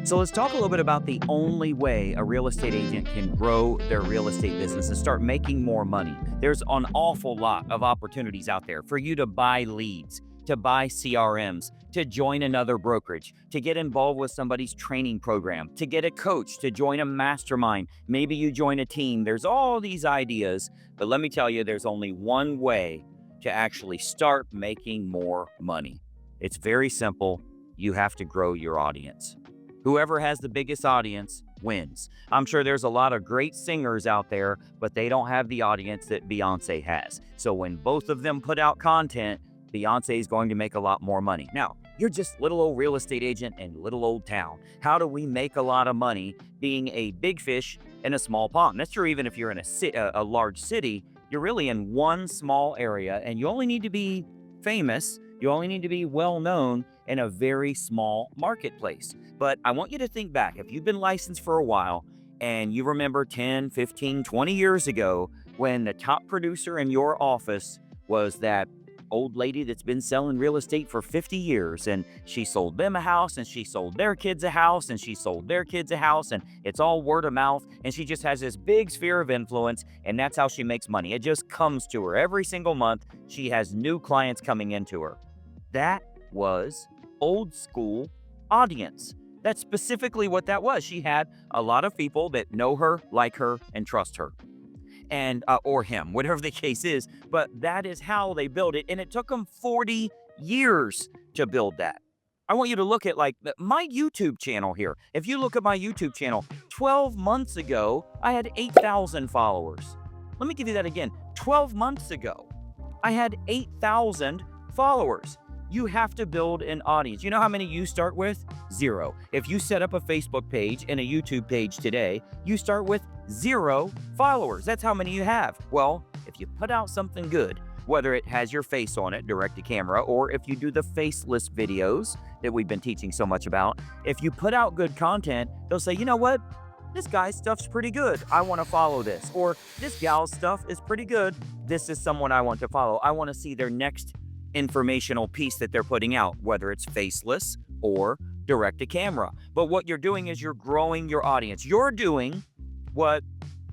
So let's talk a little bit about the only way a real estate agent can grow their real estate business and start making more money. There's an awful lot of opportunities out there for you to buy leads, to buy CRMs, to join another brokerage, to get involved with somebody's training program, to get a coach, to join a mastermind. Maybe you join a team. There's all these ideas, but let me tell you, there's only one way to actually start making more money. It's very simple. You have to grow your audience. Whoever has the biggest audience wins. I'm sure there's a lot of great singers out there, but they don't have the audience that Beyonce has. So when both of them put out content, Beyonce is going to make a lot more money. Now, you're just little old real estate agent in little old town. How do we make a lot of money being a big fish in a small pond? That's true even if you're in a large city. You're really in one small area, and you only need to be famous. You only need to be well known in a very small marketplace. But I want you to think back. If you've been licensed for a while and you remember 10, 15, 20 years ago when the top producer in your office was that old lady that's been selling real estate for 50 years, and she sold them a house, and she sold their kids a house, and she sold their kids a house, and it's all word of mouth, and she just has this big sphere of influence, and that's how she makes money. It just comes to her every single month. She has new clients coming into her. That was old school audience. That's specifically what that was. She had a lot of people that know her, like her, and trust her. And or him, whatever the case is. But that is how they built it. And it took them 40 years to build that. I want you to look at like my YouTube channel here. If you look at my YouTube channel, 12 months ago, I had 8,000 followers. Let me give you that again. 12 months ago, I had 8,000 followers. You have to build an audience. You know how many you start with? 0. If you set up a Facebook page and a YouTube page today, you start with 0 followers. That's how many you have. Well, if you put out something good, whether it has your face on it, direct to camera, or if you do the faceless videos that we've been teaching so much about, if you put out good content, they'll say, you know what? This guy's stuff's pretty good. I want to follow this. Or this gal's stuff is pretty good. This is someone I want to follow. I want to see their next informational piece that they're putting out, whether it's faceless or direct to camera. But what you're doing is you're growing your audience. You're doing what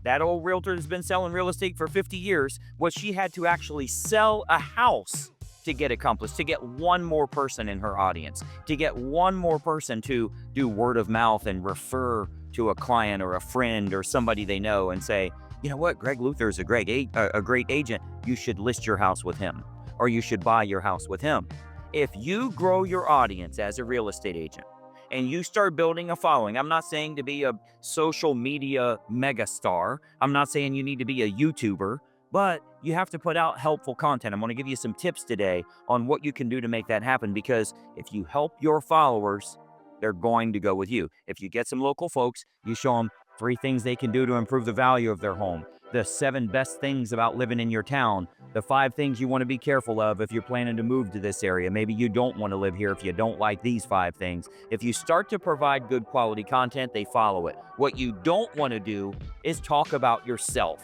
that old realtor has been selling real estate for 50 years, what she had to actually sell a house to get accomplished, to get one more person in her audience, to get one more person to do word of mouth and refer to a client or a friend or somebody they know and say, you know what, Greg Luther is a great agent. You should list your house with him, or you should buy your house with him. If you grow your audience as a real estate agent and you start building a following, I'm not saying to be a social media megastar. I'm not saying you need to be a YouTuber, but you have to put out helpful content. I'm going to give you some tips today on what you can do to make that happen, because if you help your followers, they're going to go with you. If you get some local folks, you show them 3 things they can do to improve the value of their home, the 7 best things about living in your town, the 5 things you want to be careful of if you're planning to move to this area. Maybe you don't want to live here if you don't like these 5 things. If you start to provide good quality content, they follow it. What you don't want to do is talk about yourself.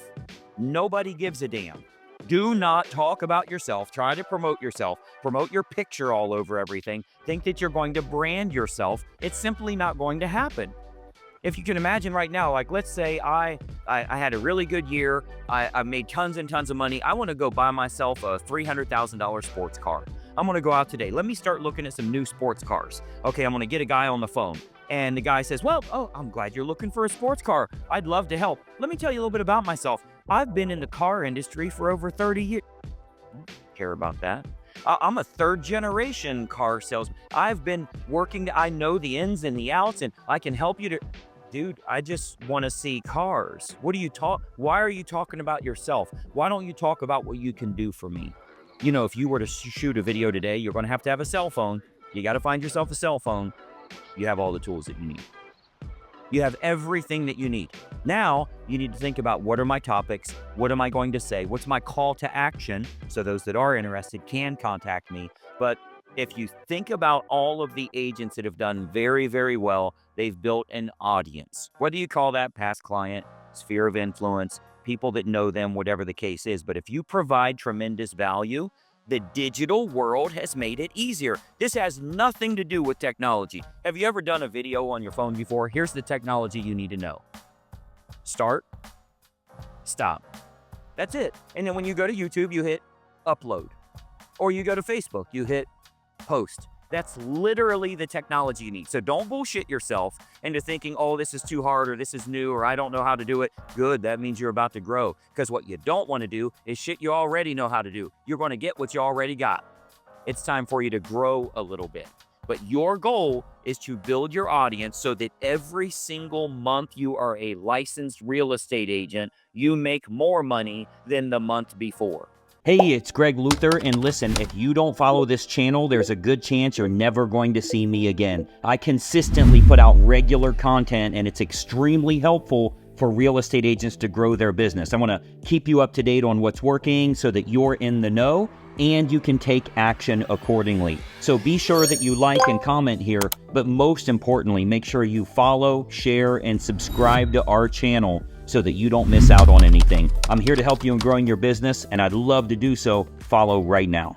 Nobody gives a damn. Do not talk about yourself. Try to promote yourself. Promote your picture all over everything. Think that you're going to brand yourself. It's simply not going to happen. If you can imagine right now, like let's say I had a really good year. I made tons and tons of money. I want to go buy myself a $300,000 sports car. I'm going to go out today. Let me start looking at some new sports cars. Okay, I'm going to get a guy on the phone. And the guy says, well, I'm glad you're looking for a sports car. I'd love to help. Let me tell you a little bit about myself. I've been in the car industry for over 30 years. I don't care about that. I'm a 3rd generation car salesman. I've been working. I know the ins and the outs, and I can help you to... Dude, I just want to see cars. Why are you talking about yourself? Why don't you talk about what you can do for me? You know, if you were to shoot a video today, you're going to have a cell phone. You got to find yourself a cell phone. You have all the tools that you need. You have everything that you need. Now, you need to think about, what are my topics? What am I going to say? What's my call to action? So those that are interested can contact me. But if you think about all of the agents that have done very, very well, they've built an audience. Whether you call that past client, sphere of influence, people that know them, whatever the case is. But if you provide tremendous value, The digital world has made it easier. This has nothing to do with technology. Have you ever done a video on your phone before? Here's the technology you need to know. Start, stop. That's it. And then when you go to YouTube, you hit upload. Or you go to Facebook, you hit post. That's literally the technology you need. So don't bullshit yourself into thinking, oh, this is too hard, or this is new, or I don't know how to do it. Good, that means you're about to grow. Because what you don't want to do is shit you already know how to do. You're going to get what you already got. It's time for you to grow a little bit. But your goal is to build your audience so that every single month you are a licensed real estate agent, you make more money than the month before. Hey, it's Greg Luther, and listen, if you don't follow this channel, there's a good chance you're never going to see me again. I consistently put out regular content, and it's extremely helpful for real estate agents to grow their business. I want to keep you up to date on what's working so that you're in the know and you can take action accordingly. So be sure that you like and comment here, but most importantly, make sure you follow, share, and subscribe to our channel so that you don't miss out on anything. I'm here to help you in growing your business, and I'd love to do so. Follow right now.